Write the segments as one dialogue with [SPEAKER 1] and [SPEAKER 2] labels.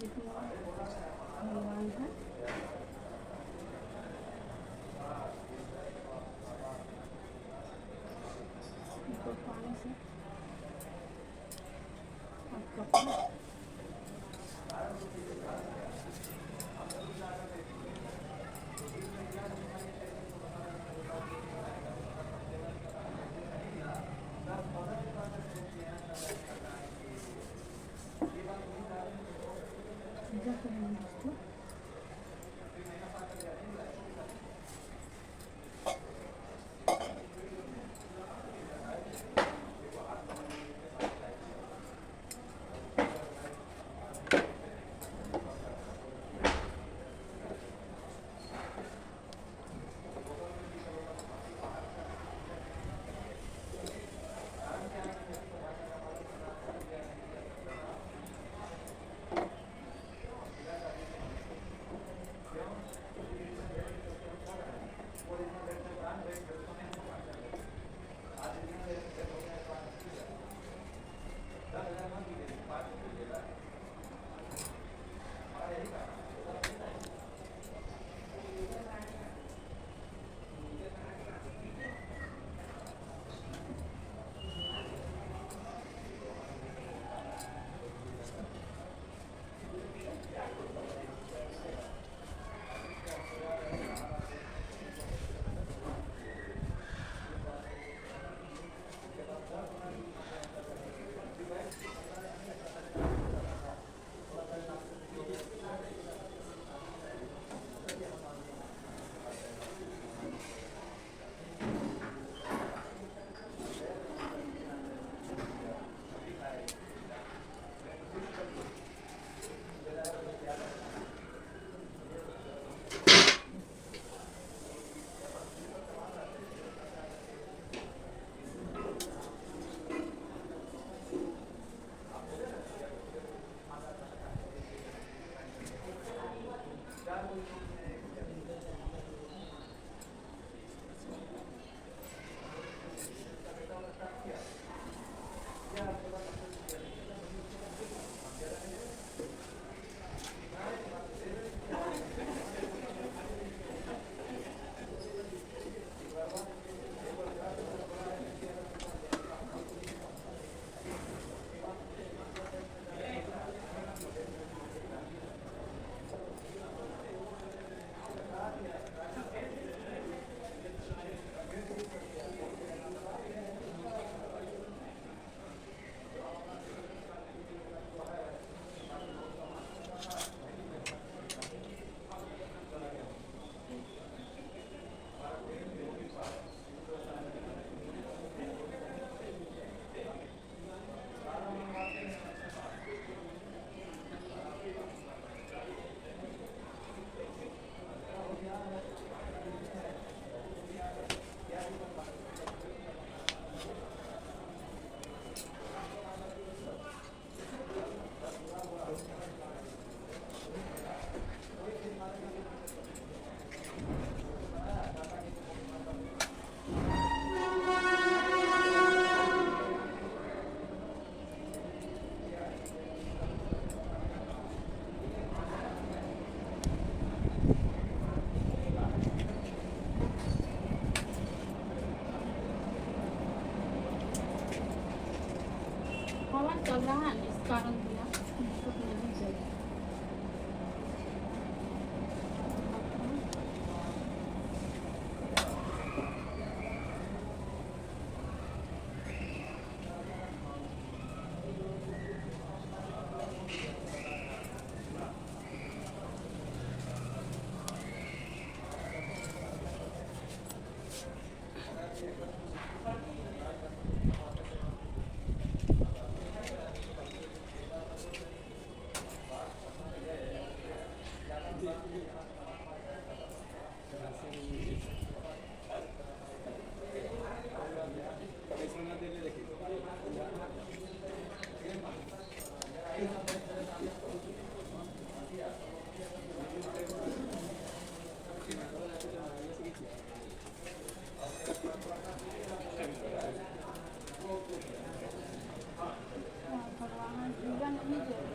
[SPEAKER 1] जितना हलवाई है इसको पानी से कपड़ा इसको पवन चल रहा है इस कारण दिया नहीं चल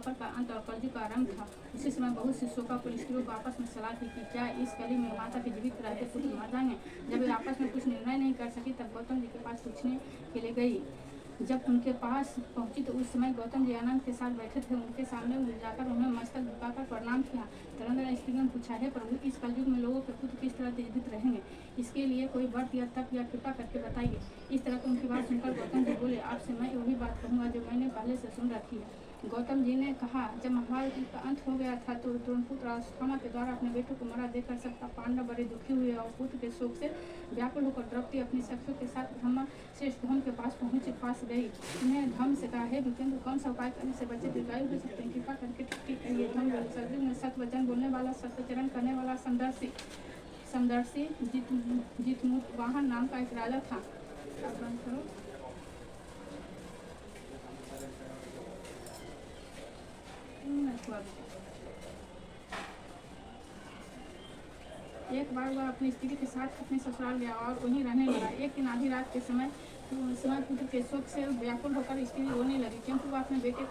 [SPEAKER 1] द्वापर का अंत और कलयुग का आरंभ था। उसी समय बहुत सी शोकाकुल स्त्रियों को आपस में सलाह थी कि क्या इस कली में माता के जीवित रहते पुत्र मर जाएंगे। जब वे आपस में कुछ निर्णय नहीं कर सकी तब गौतम जी के पास पूछने के लिए गई। जब उनके पास पहुंची तो उस समय गौतम जी आनंद के साथ बैठे थे। उनके सामने जाकर उन्हें मस्तक झुकाकर प्रणाम किया। तदनंतर स्त्रियों ने पूछा, हे प्रभु, इस कलयुग में लोगों के पुत्र किस तरह जीवित रहेंगे, इसके लिए कोई व्रत या तप या कृपा करके बताइए। इस तरह की उनकी बात सुनकर गौतम जी बोले, आपसे मैं वही बात कहूँगा जो मैंने पहले से सुन रखी है। गौतम जी ने कहा, जब महाभारत का अंत हो गया था तो द्रोणपुत्र अश्वत्थामा के द्वारा अपने बेटों को मरा देखकर सबका पांडव बड़े दुखी हुए और पुत्र के शोक से व्याकुल होकर द्रौपदी अपनी सखियों के साथ श्रेष्ठ धम के पास गई। उन्हें धम से कहा, हे विकेंद्र, कौन सा उपाय करने से बच्चे दीर्घायु हो सकते हैं, कृपा करके ठीक कहिए। धम सतयुग में सत्य वचन बोलने वाला, सत्यचरण करने वाला समदर्शी जितमुतवाहन नाम का एक राजा था। एक बार वह अपनी स्त्री के साथ अपने ससुराल गया और वहीं रहने लगा। एक दिन आधी रात के समय पुत्र के शोक से व्याकुल होकर स्त्री रोने लगी, क्योंकि वह अपने बेटे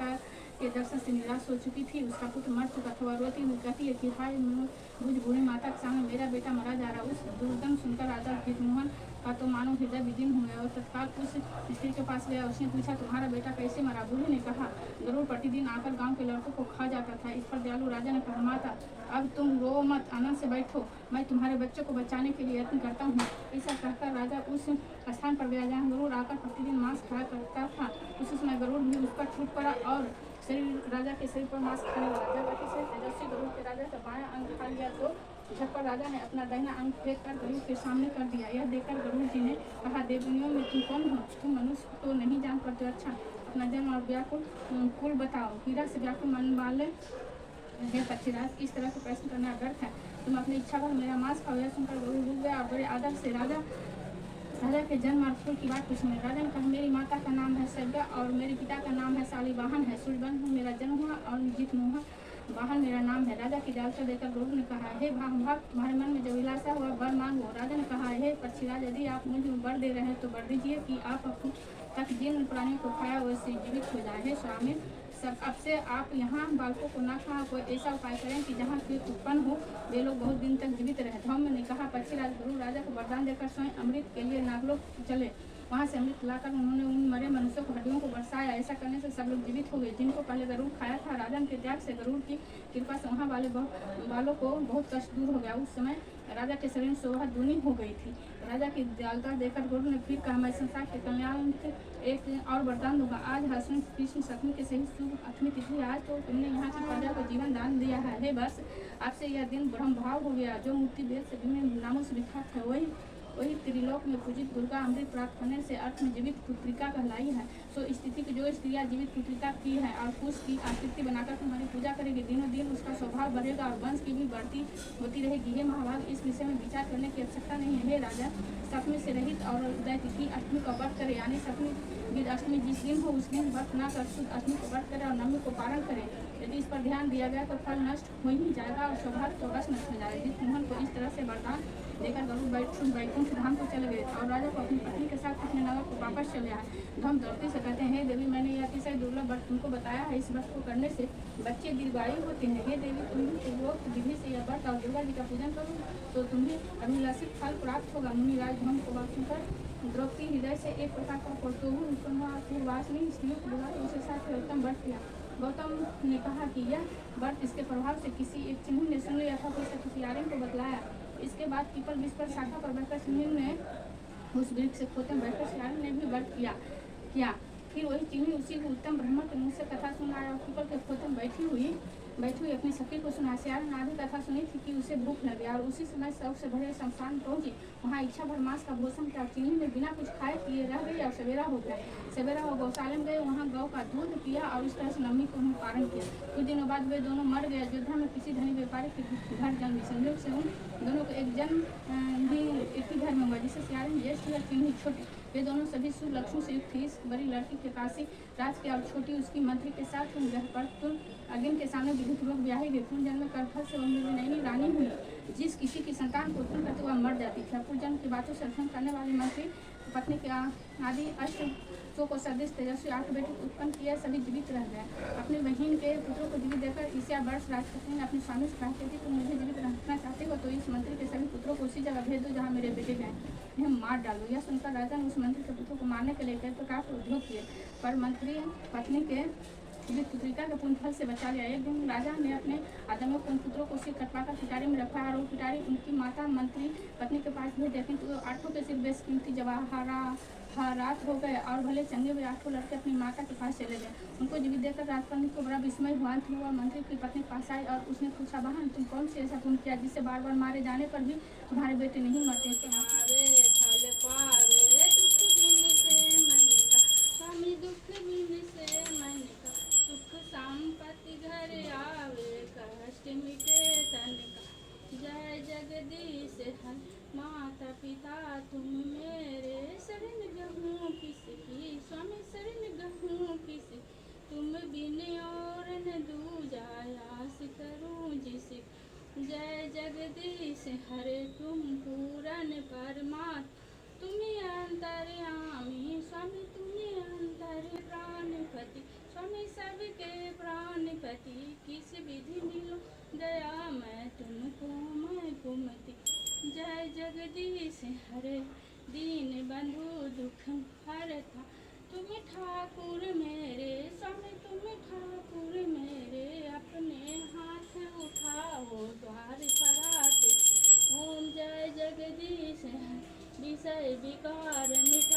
[SPEAKER 1] के दर्शन से निराश हो चुकी थी। उसका पुत्र मर चुका था। वह रोती हुई कहती है कि हाय मुझ बूढ़ी माता के सामने मेरा बेटा मरा जा रहा। उस दुर्गम सुनकर राजा जितमोहन का तो मानो हृदय विदीर्ण हुआ और तत्काल उस स्त्री के पास गया। उसने पूछा, तुम्हारा बेटा कैसे मरा? बूढ़ी ने कहा, गरुड़ प्रतिदिन आकर गांव के लड़कों को खा जाता था। इस पर दयालु राजा ने कहा, माता अब तुम रो मत, आनंद से बैठो, मैं तुम्हारे बच्चों को बचाने के लिए यत्न करता हूँ। ऐसा कहकर राजा उस स्थान पर गया जहाँ गरुड़ आकर प्रतिदिन मांस खाया करता था। उसी समय गरुड़ भी उस पर छूट पड़ा और राजा के शरीर पर मांस खाने लगा। जब अतिशय तेजस्वी गरुड़ के राजा का बायां अंग खा लिया तो झटपट राजा ने अपना दाहिना अंग फेंक कर गरुड़ के सामने कर दिया। यह देखकर गरुड़ जी ने कहा, देवनियों में तुम कौन हो? तुम मनुष्य तो नहीं जान पाते। अच्छा, अपना जन्म और व्याकुल कुल बताओ। पीड़ा से व्याकुल मन वाले हे पक्षीराज, इस तरह के प्रश्न करना व्यर्थ है। तुम अपनी इच्छा पर मेरा मांस खाओ। यह सुनकर गरुड़ रुक गया और बड़े आदर से राजा के जन्म और कुल की बात पूछने। राजा ने कहा, मेरी माता का नाम है सज्ञा और मेरे पिता का नाम है शालिवाहन है। सूर्यवंश में मेरा जन्म हुआ और जितमोहन वाहन मेरा नाम है। राजा की जालसा देकर गरुड़ ने कहा, हे भाग, तुम्हारे मन में जो विलासा हुआ वर मांगो। राजा ने कहा, हे पक्षीराज, यदि आप मुझे वर दे रहे हैं तो वर दीजिए कि आप तक जिन प्राणियों को खाया वैसे जीवित हो जाए। हे स्वामी, अब से आप यहाँ बालकों को ना खा, कोई ऐसा उपाय करें कि जहाँ कीट उत्पन्न हो वे लोग बहुत दिन तक जीवित रहे। धम्म ने कहा, पक्षीराज गरुड़ राजा को वरदान देकर स्वयं अमृत के लिए नागलोक चले। वहाँ से अमृत लाकर उन्होंने उन मरे मनुष्यों को हड्डियों को बरसाया। ऐसा करने से सब लोग जीवित हो गए जिनको पहले गरुड़ खाया था। राजन के त्याग से गरुड़ की कृपा से वहाँ वाले बालों को बहुत कष्ट दूर हो गया। उस समय राजा के शरीर में शोभा दूनी हो गई थी। राजा की दयालुता देखकर गरुड़ ने फिर कहा, मैं संसार के कल्याण के एक और वरदान दूंगा। आज हसन कृष्ण सप्तमी के सही शुभ 8वीं तिथि। आज तो तुमने यहाँ की प्रजा को जीवन दान दिया है। हे बस, आपसे यह दिन ब्रह्म भाव हो गया। जो मूर्ति वेद से विभिन्न नामों से विख्यात है वही त्रिलोक में पूजित दुर्गा अमृत प्राप्त होने से अर्थ में जीवित पुत्रिका कहलाई है। सो स्थिति की जो स्त्रियाँ जीवित पुत्रिका की है और कुश की आकृति बनाकर तुम्हारी पूजा करेगी, दिनों दिन उसका स्वभाव बढ़ेगा और वंश की भी बढ़ती होती रहेगी। हे महाभाग, इस विषय में विचार करने की आवश्यकता नहीं है। हे राजा, सप्तमी से रहित और उदय तिथि 8वीं का व्रत करे, यानी सप्तमी अष्टमी जिस दिन हो उस दिन व्रत न कर शुद्ध 8वीं को व्रत करे और 9वीं को पारण करे। यदि इस पर ध्यान दिया गया तो फल नष्ट हो ही जाएगा और सौभाग्य तो बस नष्ट हो जाएगा। जितमोहन को इस तरह से वरदान देकर गरुड़ बैकुंठ धाम को चले गए और राजा को अपनी पत्नी के साथ अपने नगर को वापस चले आए। धम द्रौपदी से कहते हैं, हे देवी, मैंने यह अतिशय दुर्लभ व्रत तुमको बताया है। इस व्रत को करने से बच्चे दीर्घायु होते हैं। हे देवी, तुम भी पूर्वोक्त विधि से यह व्रत और दुर्गा जी का पूजन करो तो तुम्हें अभिलाषित फल प्राप्त होगा। मुनिराज धम को बात सुनकर द्रौपदी हृदय से एक प्रकार का कौतूहल उत्पन्न हुआ। पूर्वासनी स्त्रियों को बुला उसे साथ उत्तम व्रत किया। गौतम ने कहा कि यह व्रत इसके प्रभाव से किसी एक चिन्ह ने सुन लिया था तो उसे किसी आर्यन को बतलाया। इसके बाद पीपल वृक्ष पर शाखा पर बैठकर चिन्ह ने उस वृक्ष से खोते में बैठकर सियारन ने भी व्रत किया। फिर वही चिन्ह उसी को उत्तम ब्राह्मण के मुँह से कथा सुनाया और पीपल के खोते में बैठी हुई अपनी सखी को सुना। सियारन ने आधी कथा सुनी थी कि उसे भूख लग गया और उसी समय शौक से भरे शमशान पहुंची। वहाँ इच्छा भर मांस का भोजन किया। चिन्ह ने बिना कुछ खाए पिए रह गई और सवेरा हो गया। सवेरा वो गौशाला में गए, वहाँ गौ का दूध पिया और इस तरह से 9वीं को उन्हें पारण किया। कुछ दिनों बाद वे दोनों मर गए। अयोध्या में किसी धनी व्यापारी के घर जन्म संयोग से उन दोनों को एक जन्म भी एक ही घर में हुआ, जिससे सियारन ज्येष्ठ और चिन्ह छोटे। वे दोनों सभी शुभ लक्षणों से युक्त थी। इस बड़ी लड़की के काशी राज के और छोटी उसकी मंत्री के साथ पर अग्नि के सामने विधिपूर्वक ब्याही गई। पूर्ण जन्म में करफल से वह नई रानी हुई। जिस किसी की संतान को उत्पन्न करते वह मर जाती थी। पूर्ण जन्म की बातों से रक्षण करने वाली मंत्री पत्नी के आदि अष्ट सौ को सदृश तेजस्वी 8 बेटे उत्पन्न किए, सभी जीवित रह गए। अपनी बहन के पुत्रों को जीवित देकर ईसा वर्ष राजपत्नी ने अपने स्वामी से कहा कि तुम मुझे जीवित रखना चाहते हो तो इस मंत्री के सभी पुत्रों को उसी जगह भेज दो जहाँ मेरे बेटे गए, इन्हें मार डालो। यह सुनकर राजा ने उस मंत्री के पुत्रों को मारने के लिए कई प्रकार के उद्योग किए, पर मंत्री पत्नी के जीवित पुत्रिका के पुण्य फल से बचा लिया। एक दिन राजा ने अपने आदमियों को उन पुत्रों को सिर कटवाकर पिटारी में रखा और वो पिटारी उनकी माता मंत्री पत्नी के पास भेज देखें तो 8 के सिर बेशकीमती जवाहरात हो गए और भले चंगे हुए 8 लड़के अपनी माता के पास चले गए। उनको जीवित देखकर राजपत्नी को बड़ा विस्मय हुआ। हुआ मंत्री की पत्नी पास आई और उसने पूछा, बहन तुम कौन सी ऐसा पुण्य किया जिससे बार बार मारे जाने पर भी तुम्हारे बेटे नहीं मरते? संपत्ति घर आवे कष्ट मिटे तन का, जय जगदीश हर माता पिता तुम मेरे, शरण गहूँ किसकी स्वामी शरण गहूँ किसी, तुम बिन और न दूजा आस करूँ जिसे, जय जगदीश हरे तुम पूरन परमात्मा, तुम्हें अंतर्यामी स्वामी तुम्हें अंतर प्राणपति, स्वामी सबके प्राणपति, किस विधि मिलो दया मैं तुमको मैं कुमति, जय जगदीश हरे दीन बंधु दुख हरता, तुम ठाकुर मेरे स्वामी तुम ठाकुर मेरे, अपने हाथ उठाओ द्वार पर आते, ओम जय जगदीश विषय विकार मिट